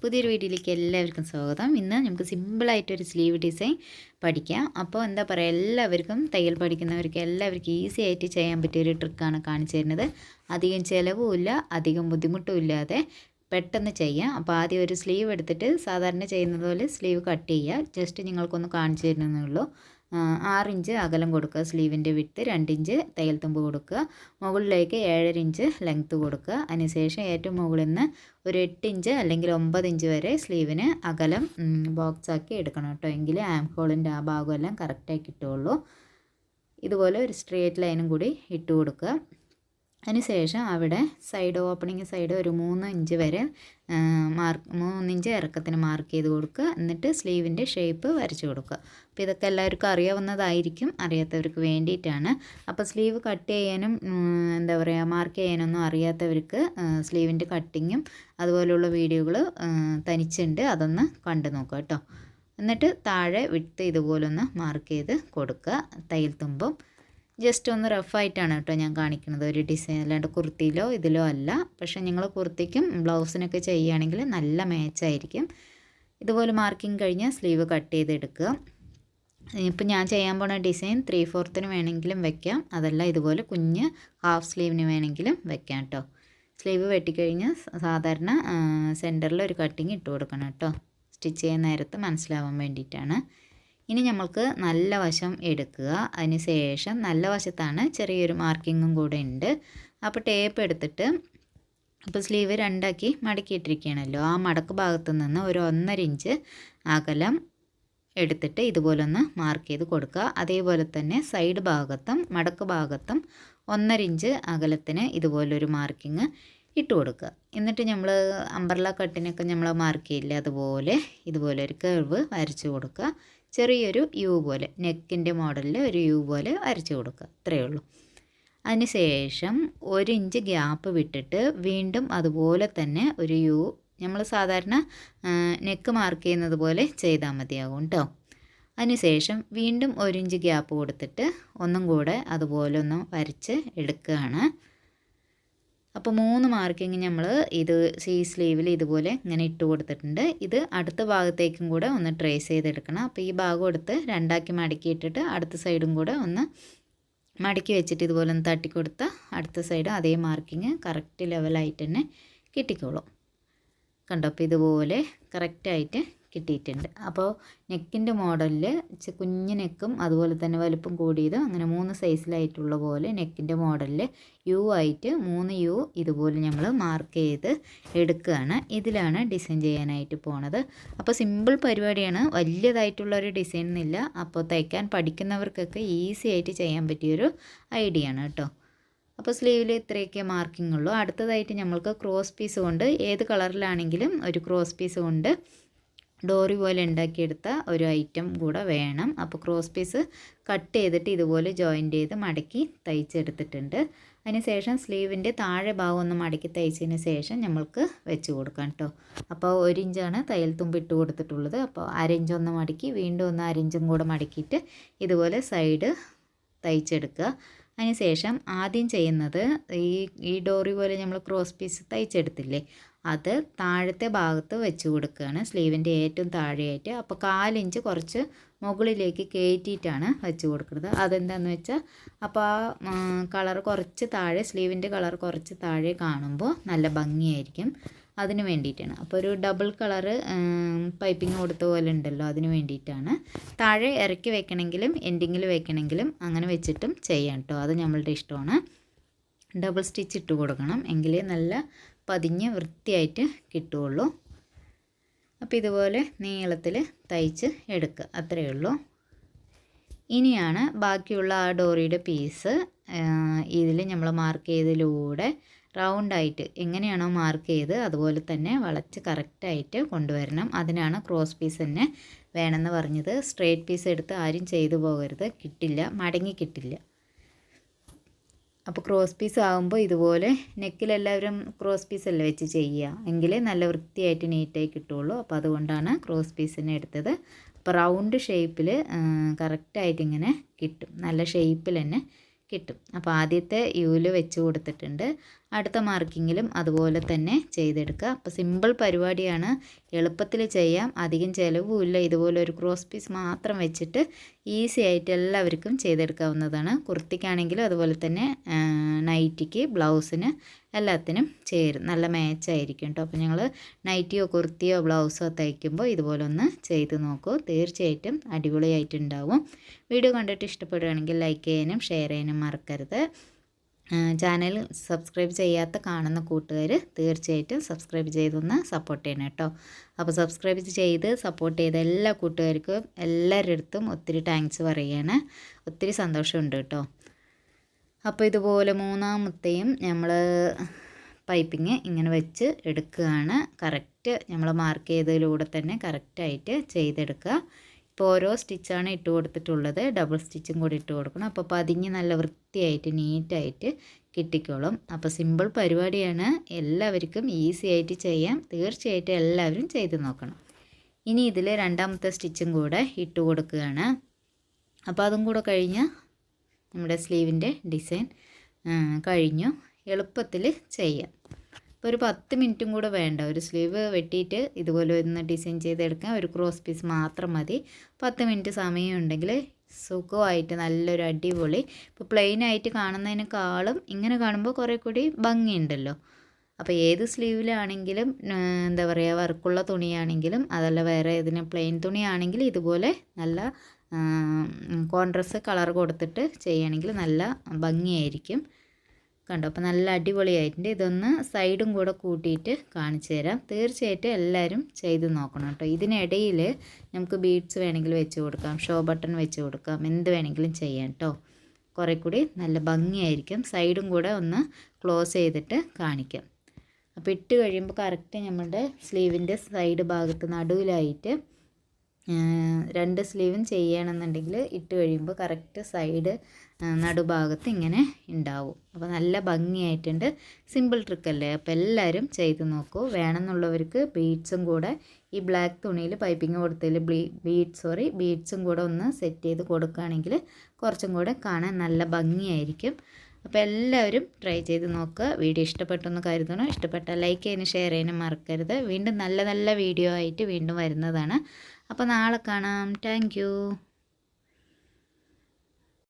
പുതിയൊരു വീഡിയോയിലേക്ക് എല്ലാവർക്കും സ്വാഗതം. ഇന്ന് നമുക്ക് സിമ്പിളായിട്ടൊരു സ്ലീവ് ഡിസൈൻ പഠിക്കാം. അപ്പോൾ എന്താ പറയുക, എല്ലാവർക്കും തയ്യൽ പഠിക്കുന്നവർക്ക് എല്ലാവർക്കും ഈസി ആയിട്ട് ചെയ്യാൻ പറ്റിയൊരു ട്രിക്കാണ് കാണിച്ചു തരുന്നത്. അധികം ചിലവുമില്ല, അധികം ബുദ്ധിമുട്ടും ഇല്ലാതെ പെട്ടെന്ന് ചെയ്യാം. അപ്പോൾ ആദ്യം ഒരു സ്ലീവ് എടുത്തിട്ട് സാധാരണ ചെയ്യുന്നത് പോലെ സ്ലീവ് കട്ട് ചെയ്യുക. ജസ്റ്റ് നിങ്ങൾക്കൊന്ന് കാണിച്ചു തരുന്നേ ഉള്ളൂ. 6 ഇഞ്ച് അകലം കൊടുക്കുക, സ്ലീവിൻ്റെ വിഡ്ത്ത് 2 ഇഞ്ച് തയ്യൽ തുമ്പ് കൊടുക്കുക, മുകളിലേക്ക് 7.5 ഇഞ്ച് ലെങ്ത്ത് കൊടുക്കുക. അതിനുശേഷം ഏറ്റവും മുകളിൽ നിന്ന് ഒരു 8 ഇഞ്ച് അല്ലെങ്കിൽ 9 ഇഞ്ച് വരെ സ്ലീവിന് അകലം ബോക്സ് ആക്കി എടുക്കണം കേട്ടോ. എങ്കിൽ ആം ഹോളിൻ്റെ ആ ഭാഗമെല്ലാം കറക്റ്റായി കിട്ടുകയുള്ളൂ. ഇതുപോലെ ഒരു സ്ട്രേറ്റ് ലൈനും കൂടി ഇട്ട് കൊടുക്കുക. അതിനുശേഷം അവിടെ സൈഡ് ഓപ്പണിങ് സൈഡ് ഒരു 3 ഇഞ്ച് വരെ 3 ഇഞ്ച് ഇറക്കത്തിന് മാർക്ക് ചെയ്ത് കൊടുക്കുക. എന്നിട്ട് സ്ലീവിൻ്റെ ഷേപ്പ് വരച്ച് കൊടുക്കുക. അപ്പോൾ ഇതൊക്കെ എല്ലാവർക്കും അറിയാവുന്നതായിരിക്കും, അറിയാത്തവർക്ക് വേണ്ടിയിട്ടാണ്. അപ്പോൾ സ്ലീവ് കട്ട് ചെയ്യാനും എന്താ പറയുക മാർക്ക് ചെയ്യാനൊന്നും അറിയാത്തവർക്ക് സ്ലീവിൻ്റെ കട്ടിങ്ങും അതുപോലെയുള്ള വീഡിയോകൾ തനിച്ചുണ്ട്, അതൊന്ന് കണ്ടു നോക്കുക കേട്ടോ. എന്നിട്ട് താഴെ വിട്ട് ഇതുപോലൊന്ന് മാർക്ക് ചെയ്ത് കൊടുക്കുക. തയ്യൽ തുമ്പും ജസ്റ്റ് ഒന്ന് റഫായിട്ടാണ് കേട്ടോ ഞാൻ കാണിക്കുന്നത്, ഒരു ഡിസൈൻ, അല്ലാണ്ട് കുർത്തിയിലോ ഇതിലോ അല്ല. പക്ഷേ നിങ്ങൾ കുർത്തിക്കും ബ്ലൗസിനൊക്കെ ചെയ്യുകയാണെങ്കിൽ നല്ല മാച്ചായിരിക്കും. ഇതുപോലെ മാർക്കിങ് കഴിഞ്ഞാൽ സ്ലീവ് കട്ട് ചെയ്തെടുക്കുക. ഇപ്പം ഞാൻ ചെയ്യാൻ പോണ ഡിസൈൻ 3/4 വേണമെങ്കിലും വെക്കാം, അതല്ല ഇതുപോലെ കുഞ്ഞ് ഹാഫ് സ്ലീവിന് വേണമെങ്കിലും വെക്കാം കേട്ടോ. സ്ലീവ് വെട്ടിക്കഴിഞ്ഞാൽ സാധാരണ സെൻറ്ററിൽ ഒരു കട്ടിങ് ഇട്ട് കൊടുക്കണം കേട്ടോ, സ്റ്റിച്ച് ചെയ്യുന്ന നേരത്ത് മനസ്സിലാവാൻ വേണ്ടിയിട്ടാണ്. ഇനി നമ്മൾക്ക് നല്ല വശം എടുക്കുക. അതിന് ശേഷം നല്ല വശത്താണ് ചെറിയൊരു മാർക്കിങ്ങും കൂടെ ഉണ്ട്. അപ്പോൾ ടേപ്പ് എടുത്തിട്ട് ഇപ്പോൾ സ്ലീവ് രണ്ടാക്കി മടക്കിയിട്ടിരിക്കുകയാണല്ലോ, ആ മടക്ക് ഭാഗത്തു നിന്ന് ഒരു 1.5 ഇഞ്ച് അകലം എടുത്തിട്ട് ഇതുപോലൊന്ന് മാർക്ക് ചെയ്ത് കൊടുക്കുക. അതേപോലെ തന്നെ സൈഡ് ഭാഗത്തും മടക്ക് ഭാഗത്തും 1.5 ഇഞ്ച് അകലത്തിന് ഇതുപോലൊരു മാർക്കിങ് ഇട്ട് കൊടുക്കുക. എന്നിട്ട് നമ്മൾ അംബ്രല്ല കട്ടിനൊക്കെ നമ്മൾ മാർക്ക് ചെയ്യില്ല, അതുപോലെ ഇതുപോലെ ഒരു കർവ് വരച്ച് കൊടുക്കുക. ചെറിയൊരു യു പോലെ, നെക്കിൻ്റെ മോഡലിൽ ഒരു യു പോലെ വരച്ച് കൊടുക്കുക, അത്രയേ ഉള്ളൂ. അതിന് ശേഷം 1 ഇഞ്ച് ഗ്യാപ്പ് വിട്ടിട്ട് വീണ്ടും അതുപോലെ തന്നെ ഒരു യു, നമ്മൾ സാധാരണ നെക്ക് മാർക്ക് ചെയ്യുന്നത് പോലെ ചെയ്താൽ മതിയാകും കേട്ടോ. അതിനുശേഷം വീണ്ടും 1 ഇഞ്ച് ഗ്യാപ്പ് കൊടുത്തിട്ട് ഒന്നും കൂടെ അതുപോലെ ഒന്ന് വരച്ച് എടുക്കുകയാണ്. അപ്പോൾ 3 മാർക്കിങ് നമ്മൾ ഇത് സ്ലീവിൽ ഇതുപോലെ ഇങ്ങനെ ഇട്ട് കൊടുത്തിട്ടുണ്ട്. ഇത് അടുത്ത ഭാഗത്തേക്കും കൂടെ ഒന്ന് ട്രേസ് ചെയ്തെടുക്കണം. അപ്പോൾ ഈ ഭാഗം എടുത്ത് രണ്ടാക്കി മടക്കി ഇട്ടിട്ട് അടുത്ത സൈഡും കൂടെ ഒന്ന് മടക്കി വെച്ചിട്ട് ഇതുപോലെ ഒന്ന് തട്ടിക്കൊടുത്താൽ അടുത്ത സൈഡ് അതേ മാർക്കിങ് കറക്റ്റ് ലെവലായിട്ട് തന്നെ കിട്ടിക്കോളും. കണ്ടോ, അപ്പോൾ ഇതുപോലെ കറക്റ്റായിട്ട് കിട്ടിയിട്ടുണ്ട്. അപ്പോൾ നെക്കിൻ്റെ മോഡലിൽ കുഞ്ഞ് നെക്കും അതുപോലെ തന്നെ വലുപ്പം കൂടിയതും അങ്ങനെ 3 സൈസിലായിട്ടുള്ള പോലെ നെക്കിൻ്റെ മോഡലിൽ യു ആയിട്ട് 3 യു ഇതുപോലെ നമ്മൾ മാർക്ക് ചെയ്ത് എടുക്കുകയാണ്. ഇതിലാണ് ഡിസൈൻ ചെയ്യാനായിട്ട് പോണത്. അപ്പോൾ സിമ്പിൾ പരിപാടിയാണ്, വലിയതായിട്ടുള്ളൊരു ഡിസൈൻ എന്നില്ല. അപ്പോൾ തയ്ക്കാൻ പഠിക്കുന്നവർക്കൊക്കെ ഈസി ആയിട്ട് ചെയ്യാൻ പറ്റിയൊരു ഐഡിയ ആണ് കേട്ടോ. അപ്പോൾ സ്ലീവിൽ ഇത്രയൊക്കെ മാർക്കിംഗ് ഉള്ളൂ. അടുത്തതായിട്ട് നമ്മൾക്ക് ക്രോസ് പീസ് കൊണ്ട് ഏത് കളറിലാണെങ്കിലും ഒരു ക്രോസ് പീസ് കൊണ്ട് ഡോറി പോലെ ഉണ്ടാക്കിയെടുത്ത ഒരു ഐറ്റം കൂടെ വേണം. അപ്പോൾ ക്രോസ് പീസ് കട്ട് ചെയ്തിട്ട് ഇതുപോലെ ജോയിൻ്റ് ചെയ്ത് മടക്കി തയ്ച്ചെടുത്തിട്ടുണ്ട്. അതിന് ശേഷം സ്ലീവിൻ്റെ താഴെ ഭാഗം ഒന്ന് മടക്കി തയ്ച്ചതിന് ശേഷം നമ്മൾക്ക് വെച്ച് കൊടുക്കാം കേട്ടോ. അപ്പോൾ 1 ഇഞ്ചാണ് തയ്യൽ തുമ്പ് ഇട്ട് കൊടുത്തിട്ടുള്ളത്. അപ്പോൾ 1/2 ഇഞ്ച് ഒന്ന് മടക്കി വീണ്ടും ഒന്ന് 1/2 ഇഞ്ചും കൂടെ മടക്കിയിട്ട് ഇതുപോലെ സൈഡ് തയ്ച്ചെടുക്കുക. അതിനുശേഷം ആദ്യം ചെയ്യുന്നത് ഈ ഡോറി പോലെ നമ്മൾ ക്രോസ് പീസ് തയ്ച്ചെടുത്തില്ലേ, അത് താഴത്തെ ഭാഗത്ത് വെച്ച് കൊടുക്കുകയാണ്, സ്ലീവിൻ്റെ ഏറ്റവും താഴെയായിട്ട്. അപ്പോൾ 1/4 ഇഞ്ച് കുറച്ച് മുകളിലേക്ക് കയറ്റിയിട്ടാണ് വെച്ച് കൊടുക്കുന്നത്. അതെന്താണെന്ന് വെച്ചാൽ അപ്പോൾ ആ കളർ കുറച്ച് താഴെ, സ്ലീവിൻ്റെ കളർ കുറച്ച് താഴെ കാണുമ്പോൾ നല്ല ഭംഗിയായിരിക്കും, അതിന് വേണ്ടിയിട്ടാണ്. അപ്പോൾ ഒരു ഡബിൾ കളറ് പൈപ്പിംഗ് കൊടുത്ത പോലെ ഉണ്ടല്ലോ, അതിന് വേണ്ടിയിട്ടാണ്. താഴെ ഇറക്കി വെക്കണമെങ്കിലും എൻഡിങ്ങിൽ വെക്കണമെങ്കിലും അങ്ങനെ വെച്ചിട്ടും ചെയ്യാം കേട്ടോ, അത് നമ്മളുടെ ഇഷ്ടമാണ്. ഡബിൾ സ്റ്റിച്ച് ഇട്ട് കൊടുക്കണം, എങ്കിലേ നല്ല പതിഞ്ഞ് വൃത്തിയായിട്ട് കിട്ടുകയുള്ളൂ. അപ്പോൾ ഇതുപോലെ നീളത്തിൽ തയ്ച്ച് എടുക്കുക, അത്രയേ ഉള്ളൂ. ഇനിയാണ് ബാക്കിയുള്ള ആ ഡോറിയുടെ പീസ് ഇതിൽ നമ്മൾ മാർക്ക് ചെയ്തതിലൂടെ റൗണ്ടായിട്ട് എങ്ങനെയാണോ മാർക്ക് ചെയ്ത് അതുപോലെ തന്നെ വളച്ച് കറക്റ്റായിട്ട് കൊണ്ടുവരണം. അതിനാണ് ക്രോസ് പീസ് തന്നെ വേണമെന്ന് പറഞ്ഞത്. സ്ട്രേറ്റ് പീസ് എടുത്ത് ആരും ചെയ്തു പോകരുത്, കിട്ടില്ല, മടങ്ങി കിട്ടില്ല. അപ്പോൾ ക്രോസ് പീസ് ആകുമ്പോൾ ഇതുപോലെ നെക്കിലെല്ലാവരും ക്രോസ് പീസല്ലേ വെച്ച് ചെയ്യുക, എങ്കിലേ നല്ല വൃത്തിയായിട്ട് നീറ്റായി കിട്ടുള്ളൂ. അപ്പോൾ അതുകൊണ്ടാണ് ക്രോസ് പീസിനെ എടുത്തത്. അപ്പോൾ റൗണ്ട് ഷേപ്പിൽ കറക്റ്റായിട്ട് ഇങ്ങനെ കിട്ടും, നല്ല ഷേപ്പിൽ തന്നെ കിട്ടും. അപ്പോൾ ആദ്യത്തെ യൂല് വെച്ച് കൊടുത്തിട്ടുണ്ട്. അടുത്ത മാർക്കിങ്ങിലും അതുപോലെ തന്നെ ചെയ്തെടുക്കുക. അപ്പോൾ സിമ്പിൾ പരിപാടിയാണ്, എളുപ്പത്തിൽ ചെയ്യാം, അധികം ചിലവുമില്ല. ഇതുപോലെ ഒരു ക്രോസ് പീസ് മാത്രം വെച്ചിട്ട് ഈസി ആയിട്ട് എല്ലാവർക്കും ചെയ്തെടുക്കാവുന്നതാണ്. കുർത്തിക്കാണെങ്കിലും അതുപോലെ തന്നെ നൈറ്റിക്ക്, ബ്ലൗസിന് എല്ലാത്തിനും ചേരും, നല്ല മാച്ചായിരിക്കും കേട്ടോ. അപ്പോൾ ഞങ്ങൾ നൈറ്റിയോ കുർത്തിയോ ബ്ലൗസോ തയ്ക്കുമ്പോൾ ഇതുപോലെ ഒന്ന് ചെയ്ത് നോക്കൂ, തീർച്ചയായിട്ടും അടിപൊളിയായിട്ടുണ്ടാവും. വീഡിയോ കണ്ടിട്ട് ഇഷ്ടപ്പെടുകയാണെങ്കിൽ ലൈക്ക് ചെയ്യാനും ഷെയർ ചെയ്യാനും മറക്കരുത്. ചാനൽ സബ്സ്ക്രൈബ് ചെയ്യാത്ത കാണുന്ന കൂട്ടുകാർ തീർച്ചയായിട്ടും സബ്സ്ക്രൈബ് ചെയ്തൊന്ന് സപ്പോർട്ട് ചെയ്യണം കേട്ടോ. അപ്പോൾ സബ്സ്ക്രൈബ് ചെയ്ത് സപ്പോർട്ട് ചെയ്ത എല്ലാ കൂട്ടുകാർക്കും എല്ലാവരുടെ അടുത്തും ഒത്തിരി താങ്ക്സ് പറയുകയാണ്, ഒത്തിരി സന്തോഷമുണ്ട് കേട്ടോ. അപ്പോൾ ഇതുപോലെ മൂന്നാമത്തെയും നമ്മൾ പൈപ്പിങ് ഇങ്ങനെ വെച്ച് എടുക്കുകയാണ്. കറക്റ്റ് നമ്മൾ മാർക്ക് ചെയ്തതിലൂടെ തന്നെ കറക്റ്റായിട്ട് ചെയ്തെടുക്കുക. ഇപ്പോൾ ഓരോ സ്റ്റിച്ചാണ് ഇട്ട് കൊടുത്തിട്ടുള്ളത്, ഡബിൾ സ്റ്റിച്ചും കൂടി ഇട്ട് കൊടുക്കണം. അപ്പോൾ പതിഞ്ഞ് നല്ല വൃത്തിയായിട്ട് നീറ്റായിട്ട് കിട്ടിക്കോളും. അപ്പോൾ സിമ്പിൾ പരിപാടിയാണ്, എല്ലാവർക്കും ഈസി ആയിട്ട് ചെയ്യാം, തീർച്ചയായിട്ടും എല്ലാവരും ചെയ്ത് നോക്കണം. ഇനി ഇതിൽ രണ്ടാമത്തെ സ്റ്റിച്ചും കൂടെ ഇട്ട് കൊടുക്കുകയാണ്. അപ്പോൾ അതും കൂടെ കഴിഞ്ഞ് നമ്മുടെ സ്ലീവിൻ്റെ ഡിസൈൻ കഴിഞ്ഞു. എളുപ്പത്തിൽ ചെയ്യാം. ഇപ്പോൾ ഒരു 10 മിനിറ്റും കൂടെ വേണ്ട, ഒരു സ്ലീവ് വെട്ടിയിട്ട് ഇതുപോലെ ഒന്ന് ഡിസൈൻ ചെയ്തെടുക്കാൻ ഒരു ക്രോസ് പീസ് മാത്രം മതി. 10 മിനിറ്റ് സമയമുണ്ടെങ്കിൽ സുഖമായിട്ട് നല്ലൊരു അടിപൊളി, ഇപ്പോൾ പ്ലെയിനായിട്ട് കാണുന്നതിനേക്കാളും ഇങ്ങനെ കാണുമ്പോൾ കുറേ കൂടി ഭംഗിയുണ്ടല്ലോ. അപ്പോൾ ഏത് സ്ലീവിലാണെങ്കിലും എന്താ പറയുക, വർക്കുള്ള തുണിയാണെങ്കിലും അതല്ല വേറെ ഏതിന് പ്ലെയിൻ തുണിയാണെങ്കിൽ ഇതുപോലെ നല്ല കോൺട്രാസ്റ്റ് കളർ കൊടുത്തിട്ട് ചെയ്യുകയാണെങ്കിൽ നല്ല ഭംഗിയായിരിക്കും. കണ്ടോ, അപ്പോൾ നല്ല അടിപൊളിയായിട്ടുണ്ട്. ഇതൊന്ന് സൈഡും കൂടെ കൂട്ടിയിട്ട് കാണിച്ചു തരാം. തീർച്ചയായിട്ടും എല്ലാവരും ചെയ്ത് നോക്കണം കേട്ടോ. ഇതിനിടയിൽ നമുക്ക് ബീഡ്സ് വേണമെങ്കിൽ വെച്ച് കൊടുക്കാം, ഷോ ബട്ടൺ വെച്ച് കൊടുക്കാം, എന്ത് വേണമെങ്കിലും ചെയ്യാം കേട്ടോ. കുറേ കൂടി നല്ല ഭംഗിയായിരിക്കും. സൈഡും കൂടെ ഒന്ന് ക്ലോസ് ചെയ്തിട്ട് കാണിക്കാം. അപ്പോൾ ഇട്ട് കഴിയുമ്പോൾ കറക്റ്റ് നമ്മുടെ സ്ലീവിൻ്റെ സൈഡ് ഭാഗത്ത് നടുവിലായിട്ട് രണ്ട് സ്ലീവും ചെയ്യണമെന്നുണ്ടെങ്കിൽ ഇട്ട് കഴിയുമ്പോൾ കറക്റ്റ് സൈഡ് നടുഭാഗത്ത് ഇങ്ങനെ ഉണ്ടാവും. അപ്പോൾ നല്ല ഭംഗിയായിട്ടുണ്ട്. സിമ്പിൾ ട്രിക്കല്ലേ, അപ്പോൾ എല്ലാവരും ചെയ്ത് നോക്കൂ. വേണമെന്നുള്ളവർക്ക് ബീഡ്സും കൂടെ ഈ ബ്ലാക്ക് തുണിയിൽ പൈപ്പിങ് കൊടുത്തതിൽ ബീഡ്സും കൂടെ ഒന്ന് സെറ്റ് ചെയ്ത് കൊടുക്കുകയാണെങ്കിൽ കുറച്ചും കൂടെ കാണാൻ നല്ല ഭംഗിയായിരിക്കും. അപ്പോൾ എല്ലാവരും ട്രൈ ചെയ്ത് നോക്കുക. വീഡിയോ ഇഷ്ടപ്പെട്ടെന്ന് കരുതണം. ഇഷ്ടപ്പെട്ടാൽ ലൈക്ക് ചെയ്യാനും ഷെയർ ചെയ്യാനും മറക്കരുത്. വീണ്ടും നല്ല നല്ല വീഡിയോ ആയിട്ട് വീണ്ടും വരുന്നതാണ്. അപ്പോൾ നാളെ കാണാം. താങ്ക്